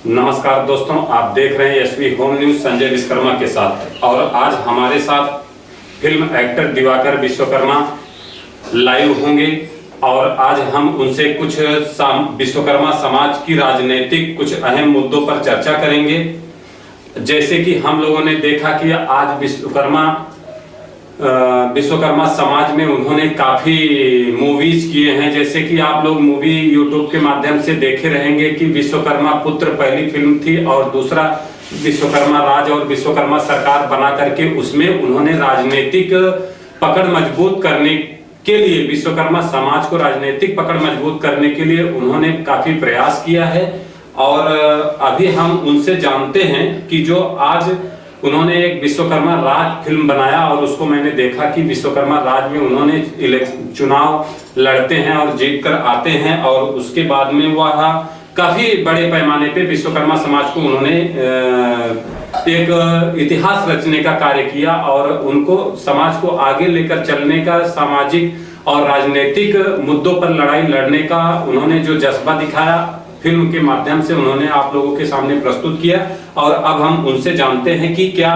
नमस्कार दोस्तों, आप देख रहे हैं SB home news Sanjay Vishwakarma के साथ। और आज हमारे साथ film actor Diwakar Vishwakarma live होंगे और आज हम उनसे कुछ विश्वकर्मा समाज की राजनीतिक कुछ अहम मुद्दों पर चर्चा करेंगे। जैसे कि हम लोगों ने देखा कि आज विश्वकर्मा समाज में उन्होंने काफी मूवीज किए हैं। जैसे कि आप लोग मूवी यूट्यूब के माध्यम से देखे रहेंगे कि विश्वकर्मा पुत्र पहली फिल्म थी और दूसरा विश्वकर्मा राज और विश्वकर्मा सरकार बना करके उसमें उन्होंने राजनीतिक पकड़ मजबूत करने के लिए, विश्वकर्मा समाज को राजनीतिक पकड़ मजबूत करने के लिए उन्होंने काफी प्रयास किया है। और अभी हम उनसे जानते हैं कि जो आज उन्होंने एक विश्वकर्मा राज फिल्म बनाया और उसको मैंने देखा कि विश्वकर्मा राज में उन्होंने चुनाव लड़ते हैं और जीत कर आते हैं और उसके बाद में वह काफी बड़े पैमाने पे विश्वकर्मा समाज को उन्होंने एक इतिहास रचने का कार्य किया और उनको समाज को आगे लेकर चलने का, सामाजिक और राजनीतिक मुद्दों पर लड़ाई लड़ने का उन्होंने जो जज्बा दिखाया फिल्म के माध्यम से उन्होंने आप लोगों के सामने प्रस्तुत किया। और अब हम उनसे जानते हैं कि क्या।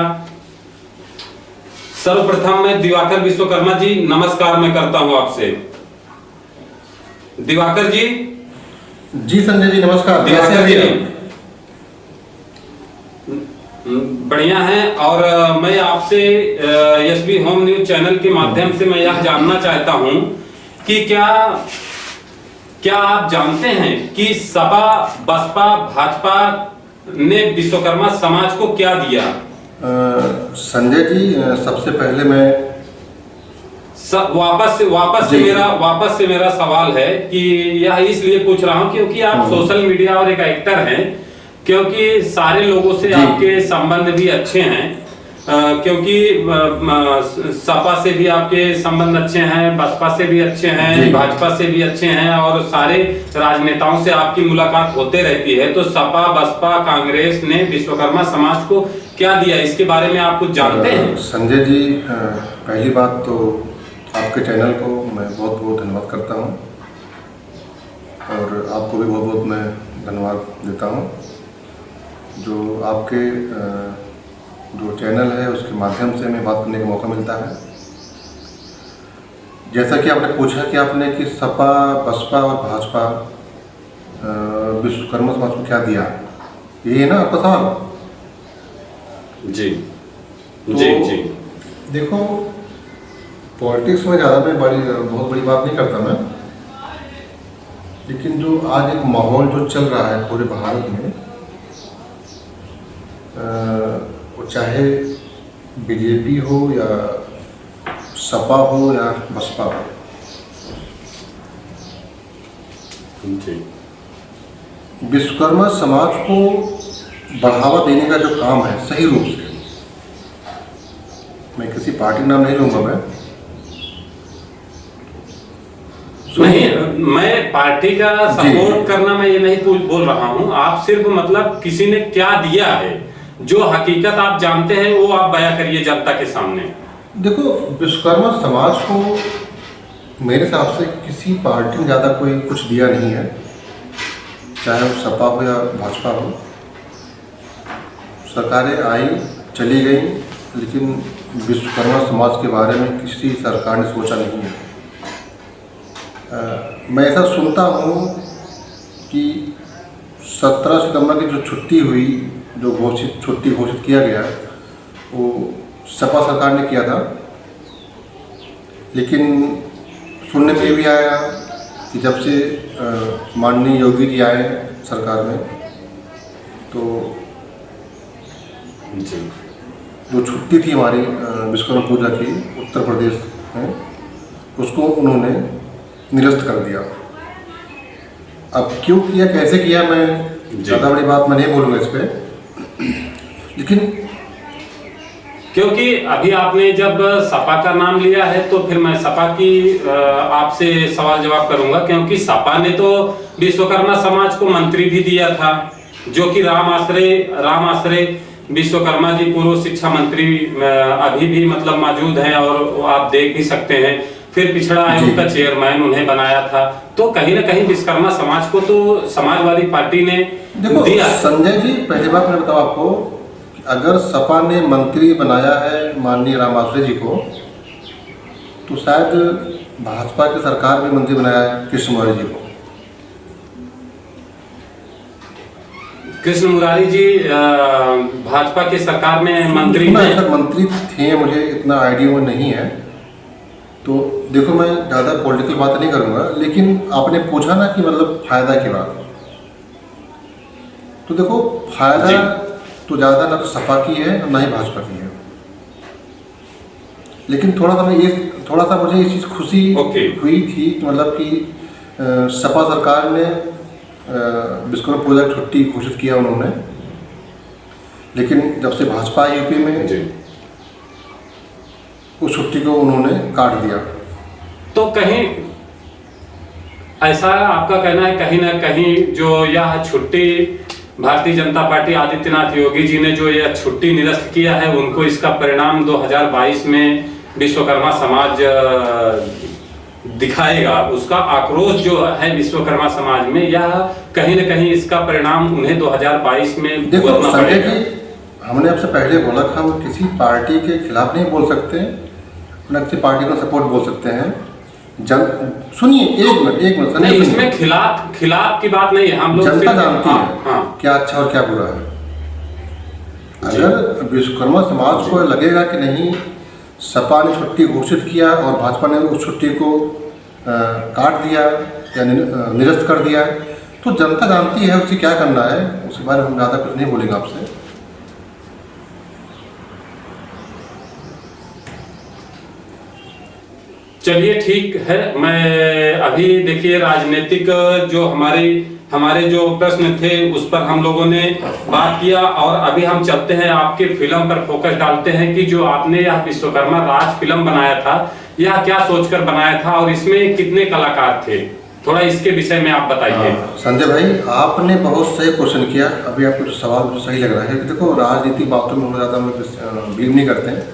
सर्वप्रथम मैं दिवाकर विश्वकर्मा जी नमस्कार मैं करता हूं आपसे। दिवाकर जी। जी संजय जी नमस्कार। दिवाकर जी बढ़िया है। और मैं आपसे एसबी होम न्यूज चैनल के माध्यम से मैं यह जानना चाहता हूं कि क्या आप जानते हैं कि सपा, बसपा, भाजपा ने विश्वकर्मा समाज को क्या दिया? संजय जी सबसे पहले मैं वापस से मेरा सवाल है कि यह इसलिए पूछ रहा हूं क्योंकि आप सोशल मीडिया और एक एक्टर हैं, क्योंकि सारे लोगों से आपके संबंध भी अच्छे हैं, क्योंकि सपा से भी आपके संबंध अच्छे हैं, बसपा से भी अच्छे हैं, भाजपा से भी अच्छे हैं और सारे राजनेताओं से आपकी मुलाकात होते रहती है। तो सपा, बसपा, कांग्रेस ने विश्वकर्मा समाज को क्या दिया, इसके बारे में आप कुछ जानते हैं? संजय जी पहली बात तो आपके चैनल को मैं बहुत बहुत धन्यवाद करता हूं और आपको भी बहुत बहुत मैं धन्यवाद देता हूं जो आपके जो चैनल है उसके माध्यम से हमें बात करने का मौका मिलता है। जैसा कि आपने पूछा कि आपने कि सपा, बसपा और भाजपा विश्वकर्मा समाज को क्या दिया, ये है ना आपका सवाल? जी तो जी जी। देखो, पॉलिटिक्स में ज़्यादा मैं बहुत बड़ी बात नहीं करता मैं, लेकिन जो आज एक माहौल जो चल रहा है पूरे भारत में, वो चाहे बीजेपी हो या सपा हो या बसपा हो, विश्वकर्मा समाज को बढ़ावा देने का जो काम है सही रूप से, मैं किसी पार्टी नाम नहीं लूंगा मैं पार्टी का सपोर्ट करना मैं ये नहीं बोल रहा हूँ। आप सिर्फ मतलब किसी ने क्या दिया है, जो हकीकत आप जानते हैं वो आप बयां करिए जनता के सामने। देखो, विश्वकर्मा समाज को मेरे हिसाब से किसी पार्टी ने ज़्यादा कोई कुछ दिया नहीं है, चाहे वो सपा हो या भाजपा हो। सरकारें आई चली गई, लेकिन विश्वकर्मा समाज के बारे में किसी सरकार ने सोचा नहीं है। मैं ऐसा सुनता हूँ कि 17 सितंबर की जो छुट्टी हुई, जो छुट्टी घोषित किया गया, वो सपा सरकार ने किया था, लेकिन सुनने में भी आया कि जब से माननीय योगी जी आए सरकार में, तो जो छुट्टी थी हमारी विश्वकर्मा पूजा की उत्तर प्रदेश में, उसको उन्होंने निरस्त कर दिया। अब क्यों किया, कैसे किया, मैं ज़्यादा बड़ी बात मैं नहीं बोलूँगा इस पर, लेकिन क्योंकि अभी आपने जब सपा का नाम लिया है तो फिर मैं सपा की आपसे सवाल जवाब करूंगा, क्योंकि सपा ने तो विश्वकर्मा समाज को मंत्री भी दिया था, जो कि राम आश्रय विश्वकर्मा जी पूर्व शिक्षा मंत्री अभी भी मतलब मौजूद हैं और आप देख भी सकते हैं। फिर पिछड़ा आयोग का चेयरमैन उन्हें बनाया था। तो कहीं ना कहीं विश्वकर्मा समाज को तो समाजवादी पार्टी ने देखो दिया। संजय जी, पहली बात मैं बताऊं आपको, अगर सपा ने मंत्री बनाया है माननीय राम माथुर जी को, तो शायद भाजपा की सरकार में मंत्री बनाया है कृष्ण मुरारी जी को। कृष्ण मुरारी जी भाजपा की सरकार में मंत्री हैं। मंत्री थे, मुझे इतना आइडिया वो नहीं है। तो देखो मैं ज़्यादा पॉलिटिकल बात नहीं करूँगा, लेकिन आपने पूछा ना कि मतलब फायदा की बात, तो देखो फायदा तो ज़्यादा ना तो सपा की है ना ही भाजपा की है। लेकिन थोड़ा सा मुझे ये चीज़ खुशी हुई थी कि मतलब कि सपा सरकार ने विश्वकर्मा पूजा की छुट्टी घोषित किया उन्होंने, लेकिन जब से भाजपा आई यूपी में उस छुट्टी को उन्होंने काट दिया। तो कहीं ऐसा आपका कहना है कहीं ना कहीं जो यह छुट्टी भारतीय जनता पार्टी आदित्यनाथ योगी जी ने जो यह छुट्टी निरस्त किया है, उनको इसका परिणाम 2022 में विश्वकर्मा समाज दिखाएगा। उसका आक्रोश जो है विश्वकर्मा समाज में, यह कहीं ना कहीं इसका परिणाम उन्हें 2022 में देखो संजय जी, हमने आपसे पहले बोला कि हम किसी पार्टी के खिलाफ नहीं बोल सकते, न किसी पार्टी को सपोर्ट बोल सकते हैं। सुनिए एक मिनट नहीं, इसमें खिलाफ की बात नहीं है। हम लोग जनता जानती है क्या अच्छा और क्या बुरा है। अगर विश्वकर्मा समाज को लगेगा कि नहीं सपा ने छुट्टी घोषित किया और भाजपा ने उस छुट्टी को काट दिया या निरस्त कर दिया, तो जनता जानती है उसे क्या करना है। उसके बारे में हम ज़्यादा कुछ नहीं बोलेंगे आपसे। चलिए ठीक है। मैं अभी देखिए राजनीतिक जो हमारे जो प्रश्न थे उस पर हम लोगों ने बात किया, और अभी हम चलते हैं आपके फिल्म पर फोकस डालते हैं कि जो आपने यह विश्वकर्मा राज फिल्म बनाया था, यह क्या सोचकर बनाया था और इसमें कितने कलाकार थे, थोड़ा इसके विषय में आप बताइए। संजय भाई, आपने बहुत सही क्वेश्चन किया। अभी आपको जो सवाल मुझे सही लग रहा है। देखो राजनीतिक बातों में हम ज़्यादा बिलीव नहीं करते हैं,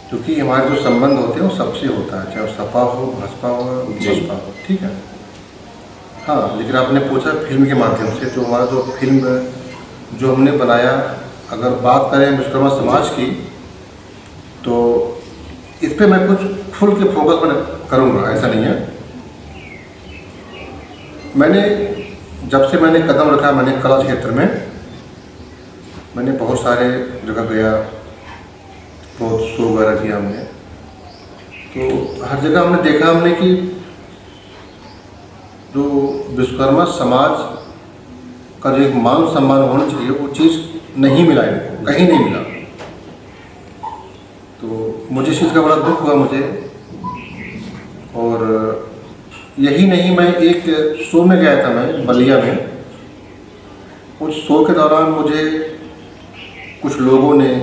क्योंकि हमारे जो संबंध होते हैं वो सबसे होता है, चाहे सपा हो, भाजपा हो, बसपा हो, ठीक है। हाँ, लेकिन आपने पूछा फिल्म के माध्यम से, तो हमारा जो फिल्म जो हमने बनाया, अगर बात करें विश्वकर्मा समाज की, तो इस पे मैं कुछ खुल के फोकस करूँगा, ऐसा नहीं है। मैंने जब से मैंने कदम रखा मैंने कला क्षेत्र में, मैंने बहुत सारे जगह गया, बहुत शो वगैरह किया हमने। तो हर जगह हमने देखा कि जो विश्वकर्मा समाज का जो एक मान सम्मान होना चाहिए वो चीज़ नहीं मिला इनको, कहीं नहीं मिला। तो मुझे इस चीज़ का बड़ा दुख हुआ मुझे। और यही नहीं, मैं एक शो में गया था, मैं बलिया में। उस शो के दौरान मुझे कुछ लोगों ने,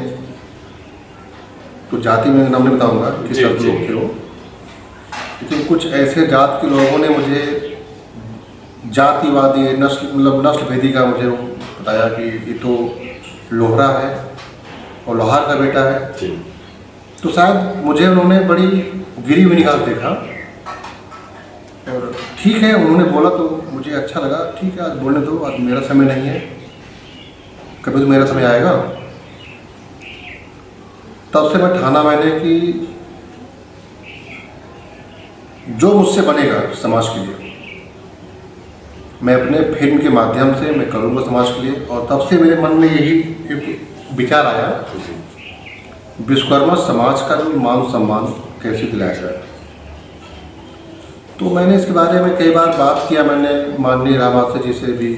तो जाति में नाम नहीं बताऊंगा कि सब लोग थे वो, लेकिन कुछ ऐसे जात के लोगों ने मुझे जातिवादी नस्ल भेदी का मुझे बताया कि ये तो लोहरा है और लोहार का बेटा है। तो शायद मुझे उन्होंने बड़ी गिरी हुई निगाह से देखा, और ठीक है उन्होंने बोला तो मुझे अच्छा लगा। ठीक है, आज बोलने दो, आज मेरा समय नहीं है, कभी तो मेरा समय आएगा। तब से मैं ठाना मैंने कि जो मुझसे बनेगा समाज के लिए, मैं अपने फिल्म के माध्यम से मैं करूँगा समाज के लिए। और तब से मेरे मन में यही एक विचार आया, विश्वकर्मा समाज का जो मान सम्मान कैसे दिलाया जाए। तो मैंने इसके बारे में कई बार बात किया। मैंने माननीय राम माथुर जी से भी,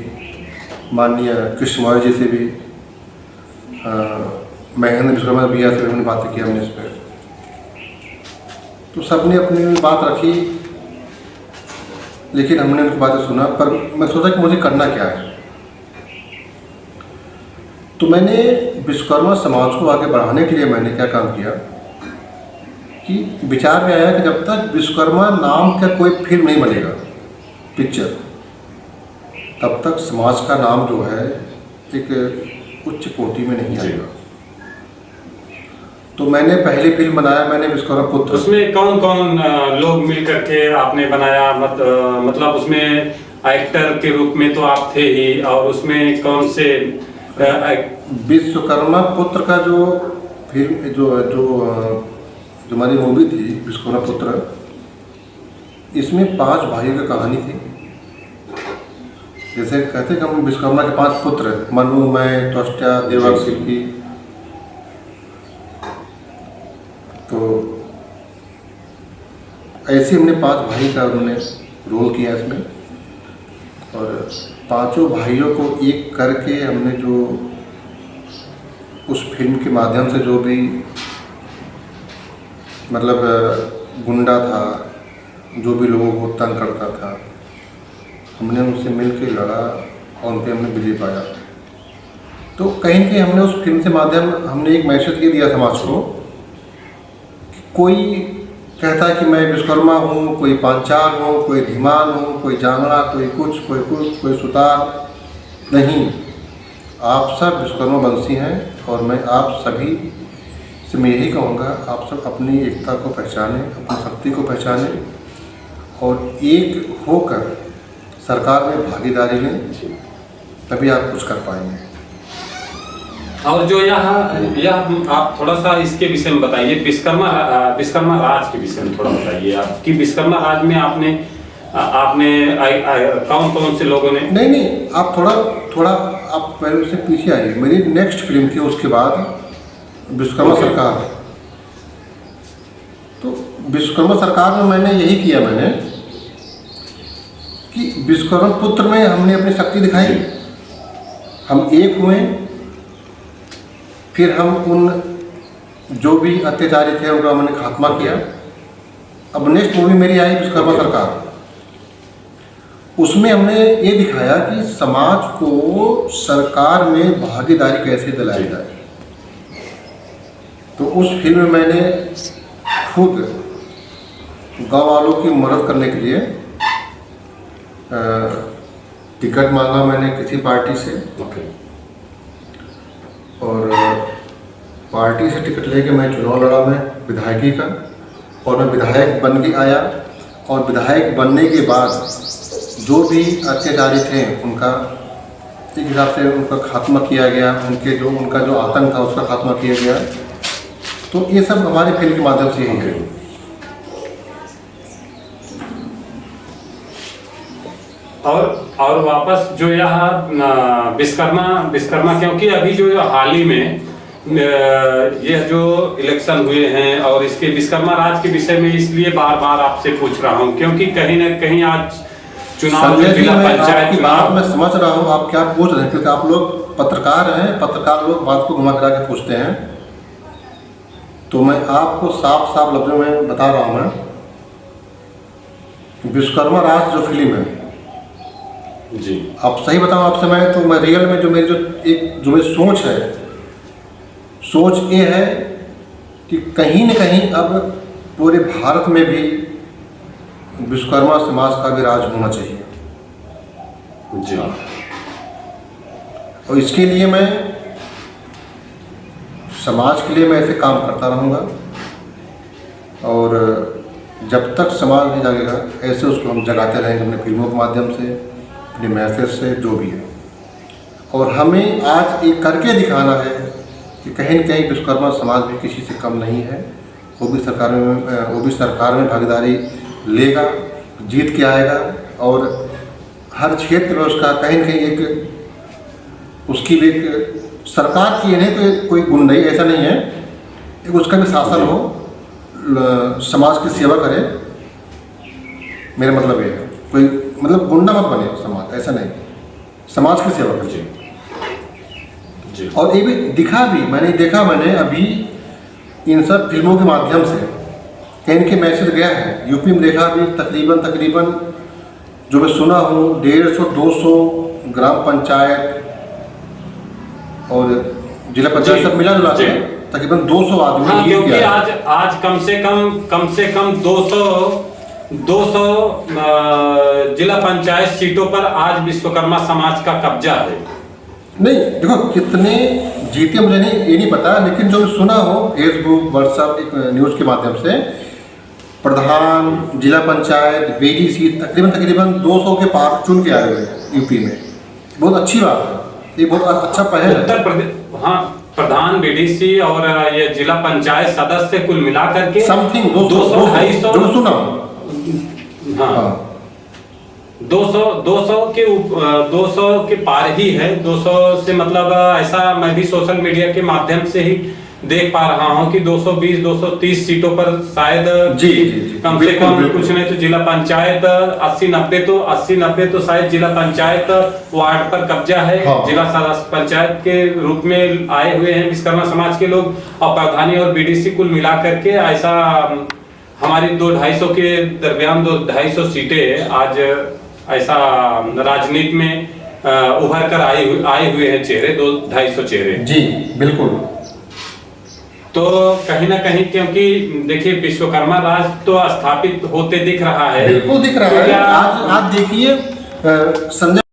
माननीय कृष्ण मुरारी जी से भी, महेंद्र विश्वकर्मा भैया से भी हमने बातें की हमने इस पर। तो सबने अपनी बात रखी, लेकिन हमने उनकी बातें सुना। पर मैं सोचा कि मुझे करना क्या है। तो मैंने विश्वकर्मा समाज को आगे बढ़ाने के लिए मैंने क्या काम किया कि विचार में आया कि जब तक विश्वकर्मा नाम का कोई फिल्म नहीं बनेगा, पिक्चर, तब तक समाज का नाम जो है एक उच्च कोटि में नहीं आएगा। तो मैंने पहली फिल्म बनाया मैंने विश्वकर्मा पुत्र। उसमें कौन कौन लोग मिल करके आपने बनाया? मतलब उसमें एक्टर के रूप में तो आप थे ही, और उसमें कौन से विश्वकर्मा पुत्र का जो फिल्म जो जो जो हमारी मूवी थी विश्वकर्मा पुत्र, इसमें 5 भाइयों की कहानी थी। जैसे कहते हैं कि हम विश्वकर्मा के 5 पुत्र, मनु, मैं, त्वष्टा, देवाक, शिल्पी। तो ऐसे हमने 5 भाई का उन्होंने रोल किया इसमें, और 5 भाइयों को एक करके हमने जो उस फिल्म के माध्यम से जो भी मतलब गुंडा था, जो भी लोगों को तंग करता था, हमने उनसे मिल के लड़ा और उन पर हमने विजय पाया। तो कहीं न कहीं हमने उस फिल्म के माध्यम हमने एक मैसेज ये दिया समाज को कि कोई कहता है कि मैं विश्वकर्मा हूँ, कोई पांचाल हूँ, कोई धीमान हूँ, कोई जांगड़ा, कोई कुछ, कोई सुतार। नहीं, आप सब विश्वकर्मा वंशी हैं, और मैं आप सभी से मैं यही कहूँगा, आप सब अपनी एकता को पहचानें, अपनी शक्ति को पहचानें, और एक होकर सरकार में भागीदारी लें, तभी आप कुछ कर पाएंगे। और जो यह आप थोड़ा सा इसके विषय में बताइए, विश्वकर्मा राज के विषय में थोड़ा बताइए आप, कि विश्वकर्मा राज में आपने कौन कौन से लोगों ने? नहीं, आप थोड़ा आप पहले से पीछे आइए। मेरी नेक्स्ट फिल्म थी उसके बाद विश्वकर्मा सरकार। तो विश्वकर्मा सरकार में मैंने यही किया मैंने कि विश्वकर्मा पुत्र में हमने अपनी शक्ति दिखाई, हम एक हुए, फिर हम उन जो भी अत्याचारी थे उनका हमने खात्मा किया। अब नेक्स्ट मूवी मेरी आई विश्वकर्मा सरकार, उसमें हमने ये दिखाया कि समाज को सरकार में भागीदारी कैसे दिलाई जाए। तो उस फिल्म में मैंने खुद गांव वालों की मदद करने के लिए टिकट मांगा मैंने किसी पार्टी से, और पार्टी से टिकट लेके मैं चुनाव लड़ा, मैं विधायकी का, और मैं विधायक बन के आया। और विधायक बनने के बाद जो भी अत्याचारी थे उनका एक हिसाब से उनका खात्मा किया गया, उनका जो आतंक था उसका खात्मा किया गया। तो ये सब हमारे फिल्म के माध्यम से ही है। और वापस जो यह विश्वकर्मा, क्योंकि अभी जो हाल ही में यह जो इलेक्शन हुए हैं, और इसके विश्वकर्मा राज के विषय में इसलिए बार बार आपसे पूछ रहा हूं, क्योंकि कहीं न कहीं आज चुनाव, जिला पंचायत की बात मैं समझ रहा हूं आप क्या पूछ रहे हैं, क्योंकि आप लोग पत्रकार हैं, पत्रकार लोग बात को घुमा करा के पूछते हैं। तो मैं आपको साफ साफ लफ्जों में बता रहा हूं, विश्वकर्मा राज जो फिल्म है जी, आप सही बताऊं आपसे, मैं तो मैं रियल में जो मेरी जो मेरी सोच है, सोच ये है कि कहीं न कहीं अब पूरे भारत में भी विश्वकर्मा समाज का भी राज होना चाहिए जी। और इसके लिए मैं समाज के लिए मैं ऐसे काम करता रहूँगा, और जब तक समाज नहीं जागेगा ऐसे उसको हम जगाते रहेंगे, अपने फिल्मों के माध्यम से, अपने मैसेज से, जो भी है। और हमें आज एक करके दिखाना है कि कहीं न कहीं विश्वकर्मा समाज भी किसी से कम नहीं है, वो भी सरकार में भागीदारी लेगा, जीत के आएगा, और हर क्षेत्र में उसका कहीं न कहीं एक उसकी भी एक सरकार की नहीं तो कोई गुंडाई ऐसा नहीं है, एक उसका भी शासन हो, समाज की सेवा करे। मेरा मतलब ये है, कोई मतलब गुंडा मत बने समाज, ऐसा नहीं, समाज की सेवा करे। और ये भी दिखा भी मैंने अभी इन सब फिल्मों के माध्यम से कहीं के मैसेज गया है। यूपी में देखा अभी तकरीबन जो मैं सुना हूँ 150-200 ग्राम पंचायत और जिला पंचायत सब मिला जुला के तकरीबन 200 आदमी। हाँ, क्योंकि आज कम से कम 200 जिला पंचायत सीटों पर आज विश्वकर्मा समाज का कब्जा है। नहीं देखो कितने जीते मुझे नहीं, ये नहीं पता, लेकिन जो सुना हो फेसबुक व्हाट्सएप एक न्यूज़ के माध्यम से, प्रधान, जिला पंचायत, बीडीसी तकरीबन 200 के पार चुन के आए हुए हैं यूपी में। बहुत अच्छी बात है, ये बहुत अच्छा पहल है। उत्तर प्रदेश, हाँ, प्रधान, बीडीसी और ये जिला पंचायत सदस्य कुल मिलाकर के समथिंग 200 250 जो सुना। हाँ 200 के पार ही है। 200 से मतलब ऐसा मैं भी सोशल मीडिया के माध्यम से ही देख पा रहा हूं कि 220 230 सीटों पर शायद जी कम से कम कुछ नहीं तो जिला पंचायत 80-90 तो शायद जिला पंचायत वार्ड पर कब्जा है। हाँ। जिला पंचायत के रूप में आए हुए हैं विश्वकर्मा समाज के लोग, और प्रधानी और बीडीसी कुल मिला करके ऐसा हमारी 200-250 के दरमियान 200-250 सीटें आज ऐसा राजनीति में उभर कर आए हुए हैं चेहरे, 200-250 चेहरे। जी बिल्कुल। तो कहीं ना कहीं, क्योंकि देखिए विश्वकर्मा राज तो स्थापित होते दिख रहा है, बिल्कुल दिख रहा है। आज देखिए संजय